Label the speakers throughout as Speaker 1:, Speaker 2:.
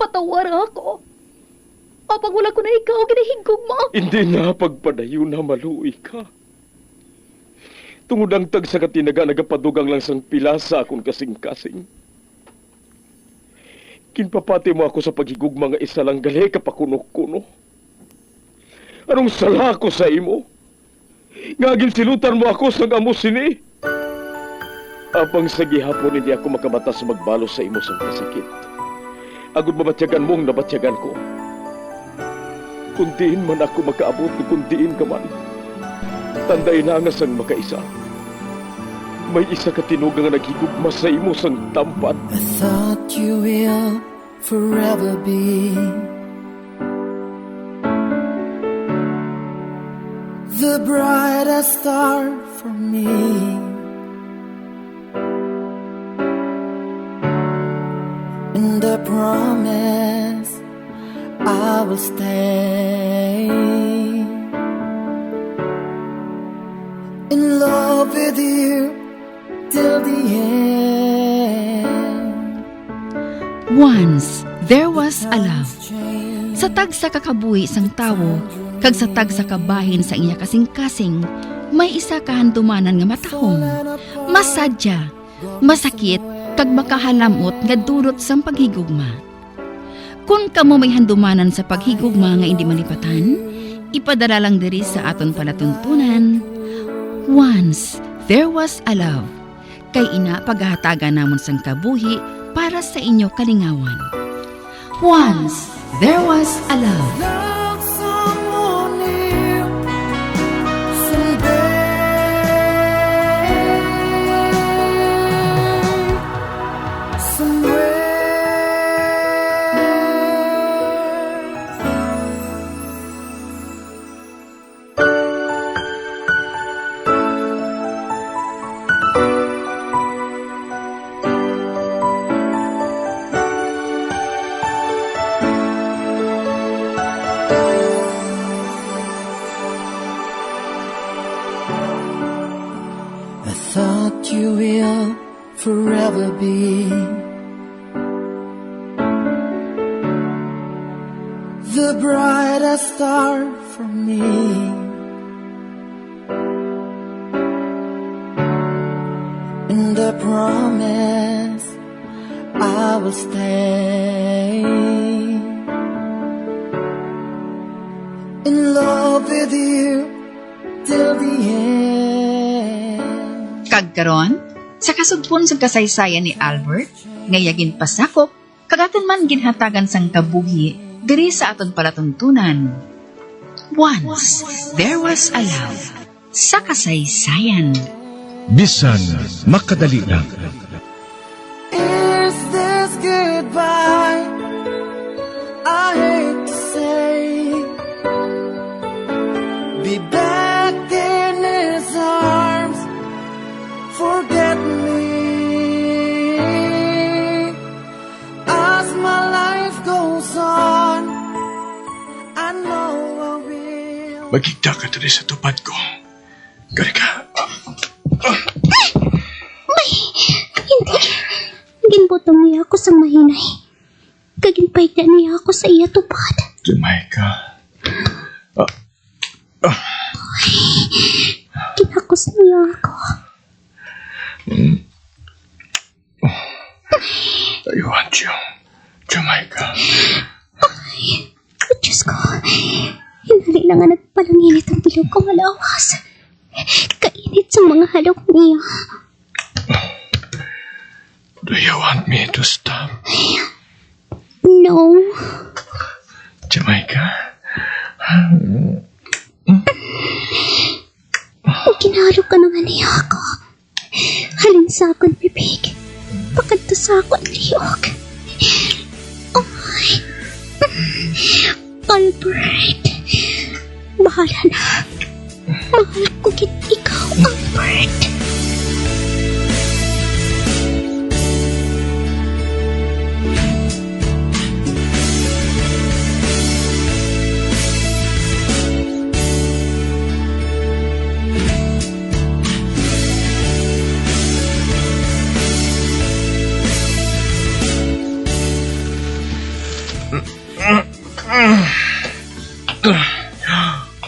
Speaker 1: patawar ako. Apag wala ko na ikaw, ginahigog mo.
Speaker 2: Hindi na pagpadayo na maluoy ka. Tungod ang tag sa katinaga nagapadugang lang sang pilasa akong kasing-kasing. Kinpapati mo ako sa paghigugma nga isa lang gali kapakuno-kuno. Anong sala ko sa imo? Ngagin silutan mo ako sa amo sini. Apang sa gihapon hindi ako makabatas magbalo sa imo sa kasakit. Agud mabatyagan mong nabatyagan ko. Kundiin man ako makaabot, kundiin ka man. Tanday na nga sang makaisa. May isa ka tinugang nga naghigugma sa imo sang tampat.
Speaker 3: I thought you will forever be the brightest star for me. And I promise I will stay in love with you till the end.
Speaker 1: Once, there was a love. Sa tag sa kakabuhi sang tawo, kag sa tag sa kabahin sa iya kasing-kasing, may isa kahandumanan nga matahong, masadya, masakit, kag makahalamot nga durot sang paghigugma. Kung kamo may handumanan sa paghigugma nga hindi malipatan, ipadala lang diri sa aton palatuntunan. Once, there was a love. Kay ina paghahatagan namon sang kabuhi para sa inyo kalingawan. Once, there was a love.
Speaker 3: Love someone new someday. Somewhere. I thought you will forever be the brightest star for me. And I promise I will stay in love with you till the end.
Speaker 1: Kagkaron, sa kasugpon sa kasaysayan ni Albert, ngayagin pasakop, kagaton man ginhatagan sang kabuhi, diri sa aton palatuntunan. Once, there was a love. Sa kasaysayan.
Speaker 4: Bisan makadali lang.
Speaker 3: Is this goodbye? I hate to say. Be back in his arms. Forget me. As my life goes on, I know I will.
Speaker 4: Magkita ka tuloy sa tupad ko. Gari ka.
Speaker 5: Hindi. Ginbutong niya ako sa mahinay. Kaginpayda niya ako sa iya tupad.
Speaker 4: Jamaica.
Speaker 5: Kinakos niya ako.
Speaker 4: I want you, Jamaica.
Speaker 5: Ay, Diyos ko. Hinali na nga nagpalanginit ang bilog kong alawas. Kainit sa mga halok niya.
Speaker 4: Do you want me to stop,
Speaker 5: No.
Speaker 4: Jamaica?
Speaker 5: Ginalo ka na nga niya ako. Halin sa akong bibig. Pakadto sa akong liyok. Ay. Albert. Bahala na. Mahal ko ikaw, Albert.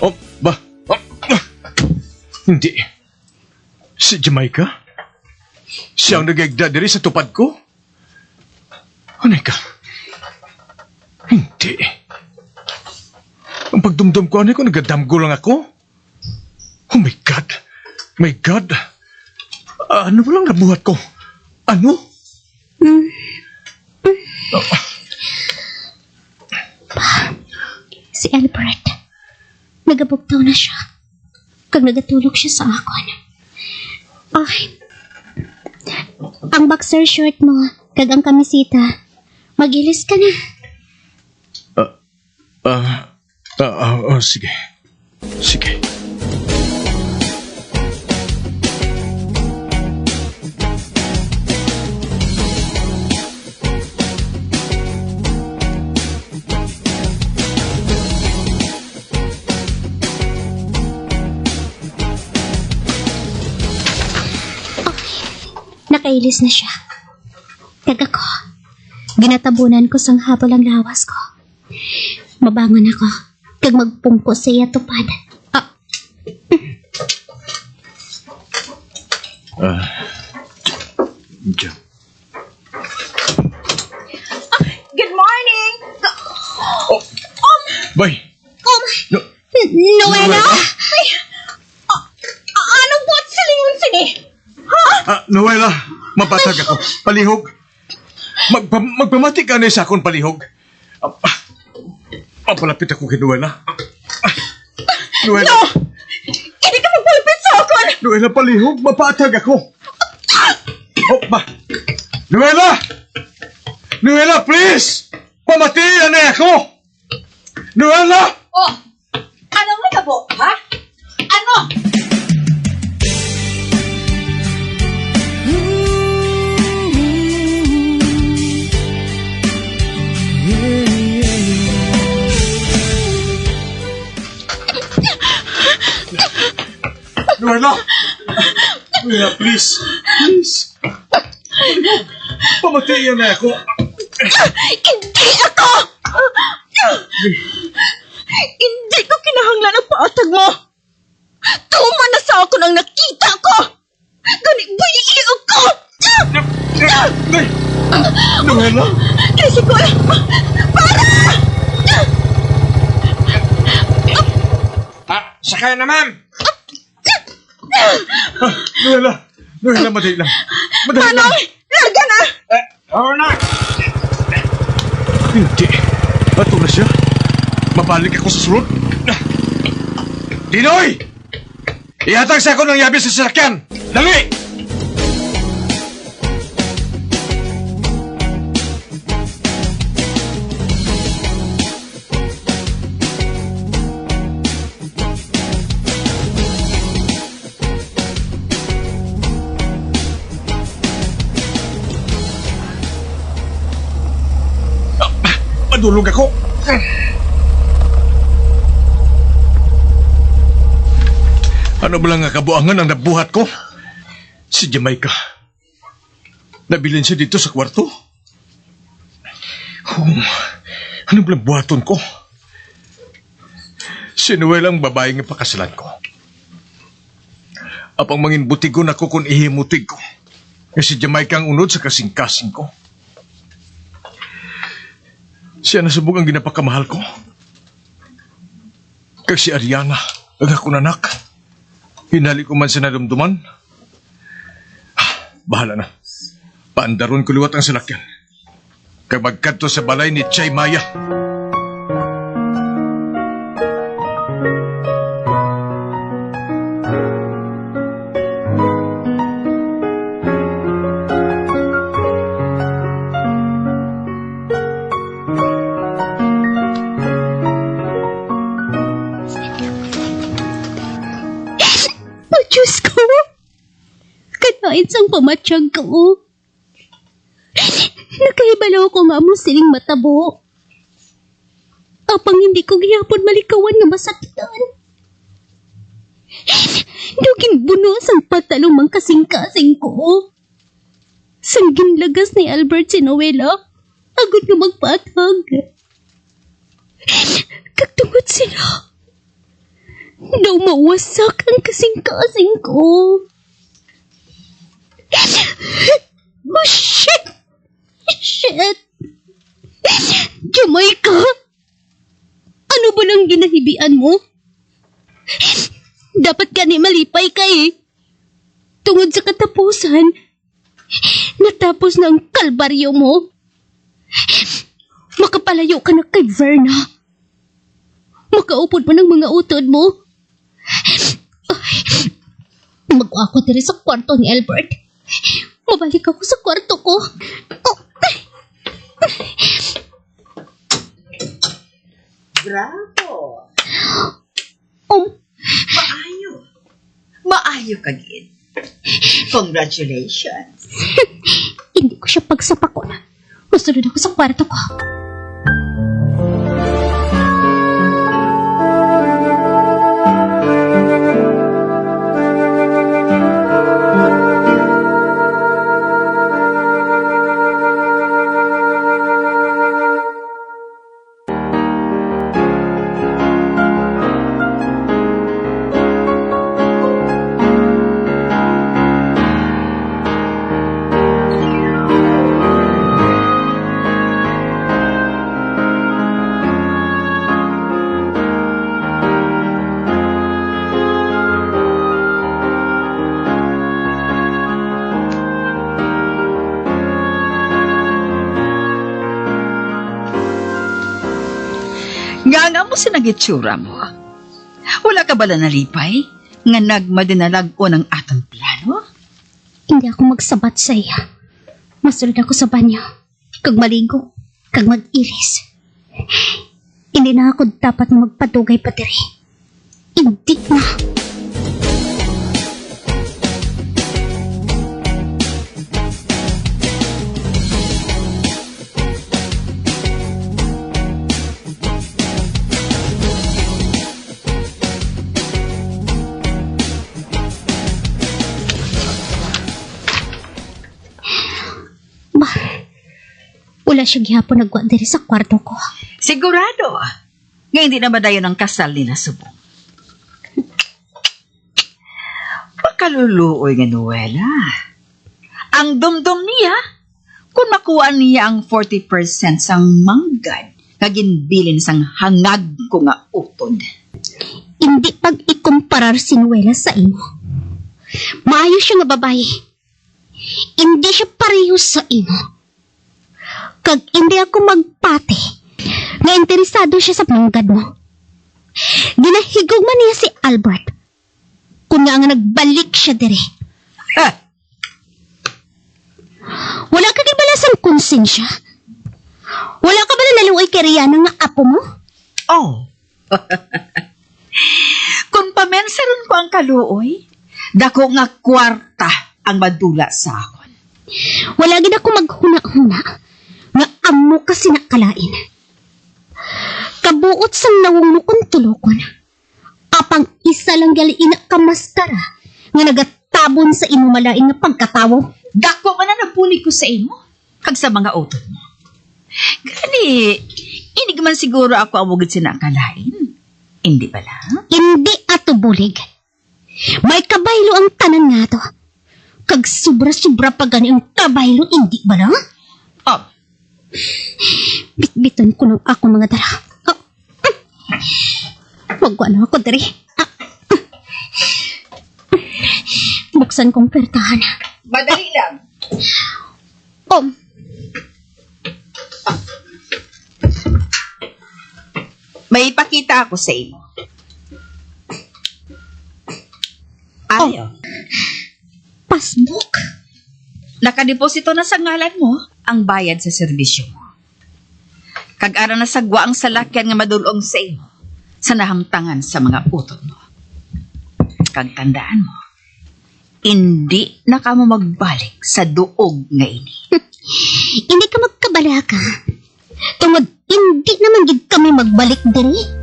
Speaker 4: Oh, ba? Oh, hindi. Si Jamaica? Siya ang nag-aigda diri sa tupad ko? Ano ka? Hindi. Ang pagdumdum ko, ano ko, nagadamgo lang ako? Oh my God! My God! Ano ba lang nabuhat ko? Ano?
Speaker 5: Si Albert, nagabugtaw na siya. Kag nagatulog siya sa akon. Ay, ang boxer short mo, kag ang kamisita, magilis ka na.
Speaker 4: Sige. Sige.
Speaker 5: Nakailis na siya. Kag ako, ginatabunan ko sang habol ang lawas ko. Mabangon ako, kag magpungko sa iya tupad.
Speaker 6: Good morning!
Speaker 4: Bay!
Speaker 5: Noela?
Speaker 6: Anong buhat sa lingon sini?
Speaker 4: Noela, mabatag ako. Palihog. Magpamati ka na sa akong palihog. Palapit ako kay Noela. Noela.
Speaker 6: No! Hindi ka magpulpit sa akon!
Speaker 4: Noela, palihog. Mapatag ako. Oh, ba? Noela! Noela, please! Pamatian na ako! Noela!
Speaker 6: Oh! Anong nagabo, ha? Ano?
Speaker 4: Noela! Noela, please! Please! Pamatian na ako!
Speaker 6: Hindi ako! Hindi ko kinahanglan ang paatag mo! Tuma na sa ako nang nakita ko! Ganit ba yung iog ko?
Speaker 4: Noela!
Speaker 6: Tricycle! Para!
Speaker 4: Sakay na, ma'am! Noela! Noela, madali lang. Madali lang.
Speaker 6: Manong! Larga na!
Speaker 4: Oo na! Hindi. Bato na siya. Mabalik ako sa sulod. Dinoy! Ihatag sa ako ng yabi sa sasakyan! Dali! Madulog ako. Ano ba lang nga kabuangan ang nabuhat ko? Si Jamaica. Nabilin siya dito sa kwarto. Ano ba lang buhaton ko? Si Noel ang babaeng ipakasalan ko. Apang mangin butigon ako kung ihimutig ko. Si Jamaica ang unod sa kasing-kasing ko. Siya nasubog ang ginapakamahal ko. Kag si Ariana, ang akong anak. Hinali ko man sa nadumduman. Bahala na. Paandaron ko liwat ang salakyan. Kag magkadto sa balay ni Chay Maya.
Speaker 5: Diyos ko! Kanait sang pamatsyag ko. Nakahibalaw ko nga mo siling matabo. Apang hindi ko gihapon malikawan nga masakitan. Duging bunos ang patalong kasing-kasing ko. Sang ginlagas ni Albert si Noela, agad nga magpatag. Kagtungod sila. Daw mawasak ang kasing-kasing ko. Oh, shit! Shit! Jamaica! Ano ba nang ginahibian mo? Dapat ka ni malipay ka eh. Tungod sa katapusan, natapos na ang kalbaryo mo. Makapalayo ka na kay Verna. Makaupod mo ng mga utod mo. Mag-uwa ako diri sa kwarto ni Albert. Mabalik ako sa kwarto ko. Oh.
Speaker 7: Bravo!
Speaker 5: Maayo.
Speaker 7: Maayo ka, Gid. Congratulations.
Speaker 5: Hindi ko siya pagsapakon. Masunod ako sa kwarto ko.
Speaker 7: Nga mo sinagitsura mo. Wala ka bala nalipay? Nga nagmadinalag o ng atong plano?
Speaker 5: Hindi ako magsabat sa iya. Masunod ako sa banyo. Kag maligo. Kag mag-iris. Hindi na ako dapat magpadugay pa diri. Hindi na. Wala siya gihapon nagwa diri sa kwarto ko.
Speaker 7: Sigurado. Nga hindi na madayon ang kasal nila subong. Pakaluluoy nga Noela. Ang dumdum niya, kung makuha niya ang 40% sang manggad, kaginbilin sang hangag ko nga utod.
Speaker 5: Hindi pag ikumparar si Noela sa imo. Maayo siya nga babae. Hindi siya pareho sa imo. Kag hindi ako magpate nga interesado siya sa manggad mo. Ginahigog man niya si Albert. Kung nga nagbalik siya dire. Wala ka gibalasang konsensya? Wala ka ba na naluoy kay Rihanna nga apo mo?
Speaker 7: Oh. Kung pamensaron ko ang kaluoy, dako nga kwarta ang madula sa akon.
Speaker 5: Wala gid ako maghuna-huna nga amo kasi nakalain. Kabuot sang nawong mo kong tulokon. Apang isa lang gali ina kamaskara nga nagatabon sa imo malain nga pagkatawo.
Speaker 7: Dako ka na napuli ko sa imo, kag sa mga utod mo. Gani, hindi man siguro ako amugid sinakalain. Hindi bala?
Speaker 5: Hindi ato bulig. May kabaylo ang tanan nga to. Kag sobra-sobra pa gani ang kabaylo, hindi ba na?
Speaker 7: Oh,
Speaker 5: Bitbiton ko ng ako mga dara. Magwa na ako dari. Buksan kong pertahan.
Speaker 7: madali lang. May ipakita ako sa imo. Ayaw.
Speaker 5: Passbook.
Speaker 7: Nakadeposito na sa ngalan mo ang bayad sa serbisyo mo. Kag-ara na sagwa ang salakyan nga madulong sa imo sa nahamtangan sa mga utot mo. Kag tandaan mo, hindi na ka mo magbalik sa duog nga ini.
Speaker 5: Hindi ka magkabalaka. Tungod, hindi naman gid kami magbalik diri.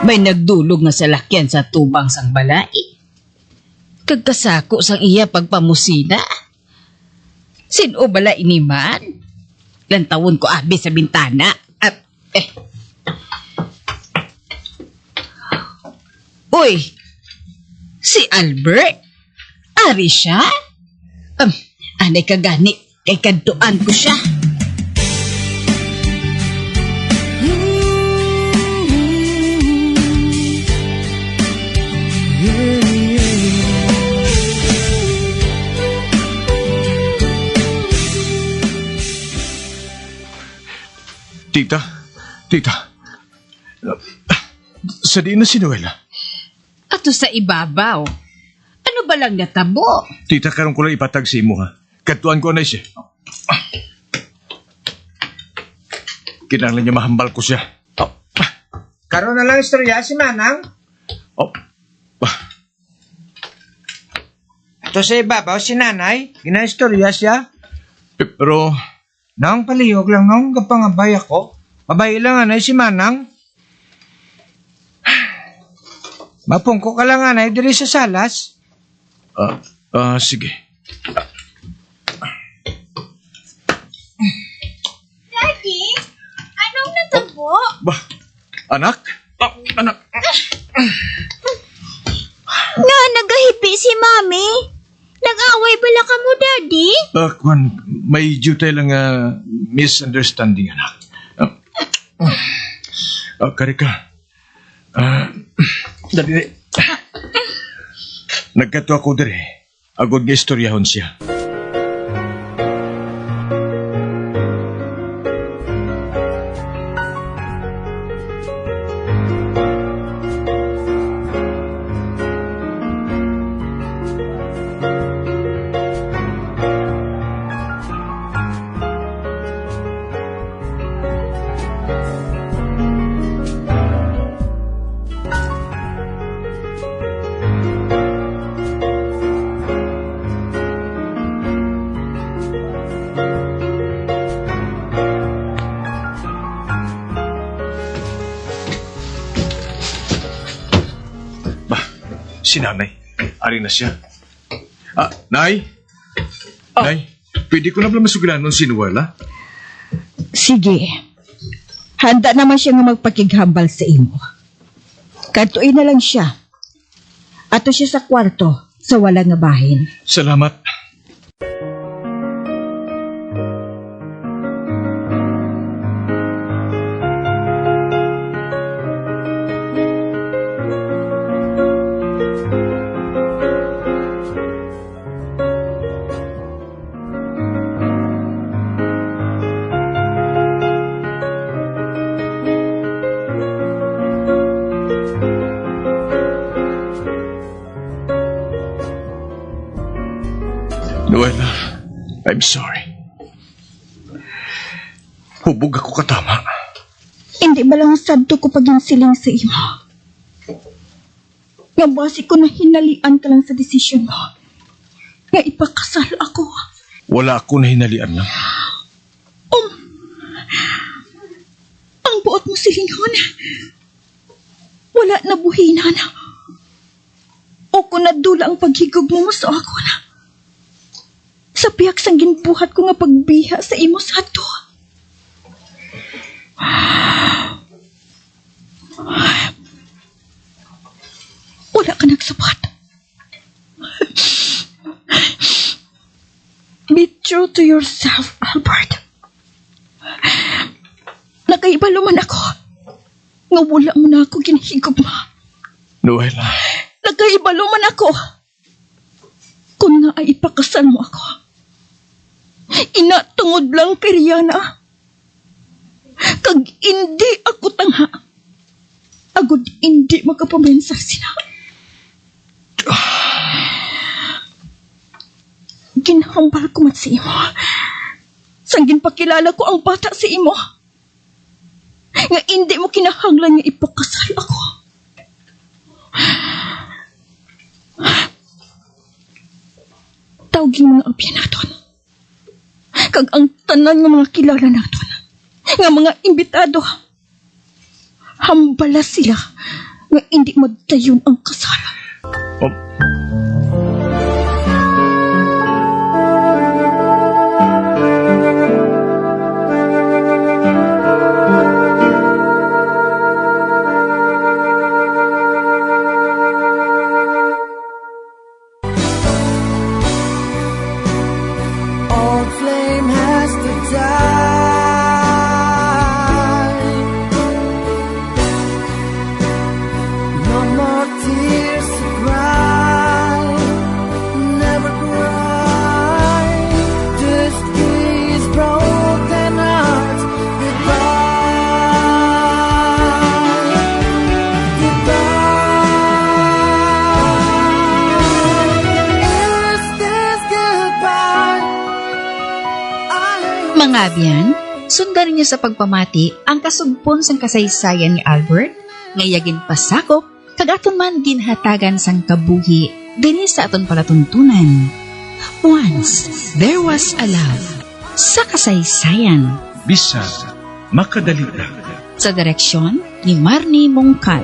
Speaker 6: May nagdulog nga salakyan sa tubang sang balay. Kagkasako sang iya pagpamusina. Sino bala iniman? Lantawon ko abi sa bintana. Uy! Si Albert? Ari siya? Anay ka gani, kay kantuan ko siya.
Speaker 4: Tita. Sa di na si Noela.
Speaker 7: Ato sa ibabaw. Ano ba lang natabo?
Speaker 4: Tita, karong ko lang ipatag si imo, ha? Katuan ko na siya. Kinahanglan niya mahambal ko siya.
Speaker 8: Karoon na lang istorya si Manang.
Speaker 4: Oh.
Speaker 8: Ito sa ibabaw si Nanay. Ginaistorya siya.
Speaker 4: Pero,
Speaker 8: Naong palihog lang nung kapangabay ako. Abay lang anay si Manang. Mapungko ka lang anay diri sa salas.
Speaker 4: sige.
Speaker 5: Daddy, anong natabo?
Speaker 4: Anak? Anak.
Speaker 5: Nga, nagahipi si Mami. Nag-away bala ka mo, Daddy?
Speaker 4: Kwan, may jutay lang misunderstanding, anak. Karika. Dali. Nagkato ako diri. Agod nga istoryahon siya. Si nanay. Ari na siya. Nay? Nay, pwede ko na ba masugilanon si Noela?
Speaker 6: Sige. Handa naman siya nga magpakighambal sa imo. Katuin na lang siya. Ato siya sa kwarto sa wala nga bahin.
Speaker 4: Salamat. Noela, I'm sorry. Hubog ako katama.
Speaker 6: Hindi ba lang sadto ko paginsiling sa imo? Nga basi ko na hinalian ka lang sa desisyon mo. Nga ipakasal ako.
Speaker 4: Wala ako na hinalian na.
Speaker 6: Ang buot mo silingon. Wala na buhinan. O kung nadula ang paghigog mo sa ako na. Sa piyak sang ginbuhat ko nga pagbiha sa imo sa ato. Wala ka nagsapat. Be true to yourself, Albert. Nakaibalo man ako. Nga wala mo na ako ginhigog mo.
Speaker 4: Noela.
Speaker 6: Nakaibalo man ako. Kung nga ay ipakasal mo ako. Inatungod lang kay Rihanna. Kag hindi ako tangha. Agod hindi makapamensar sila. Ginhambal ko man si imo. Sanggin pakilala ko ang bata si imo. Nga hindi mo kinahanglan nga ipakasal ako. Tawagin mga abyan naton. Kag ang tanan ng mga kilala naton. Nga mga imbitado. Hambala sila nga hindi madayon ang kasalan.
Speaker 4: Oh,
Speaker 3: Old flame has to die. No more tears to cry. Never cry. Just these broken hearts goodbye. Goodbye. Is this goodbye?
Speaker 7: Mga abyan, sundan niyo sa pagpamati ang kasugpon sang kasaysayan ni Albert, ngayagin pasakop, kag aton man ginhatagan sang kabuhi, dinhi sa aton palatuntunan. Once, there was a love. Sa kasaysayan,
Speaker 4: bisag, makadalita.
Speaker 7: sa direksyon ni Marnie Mongcal.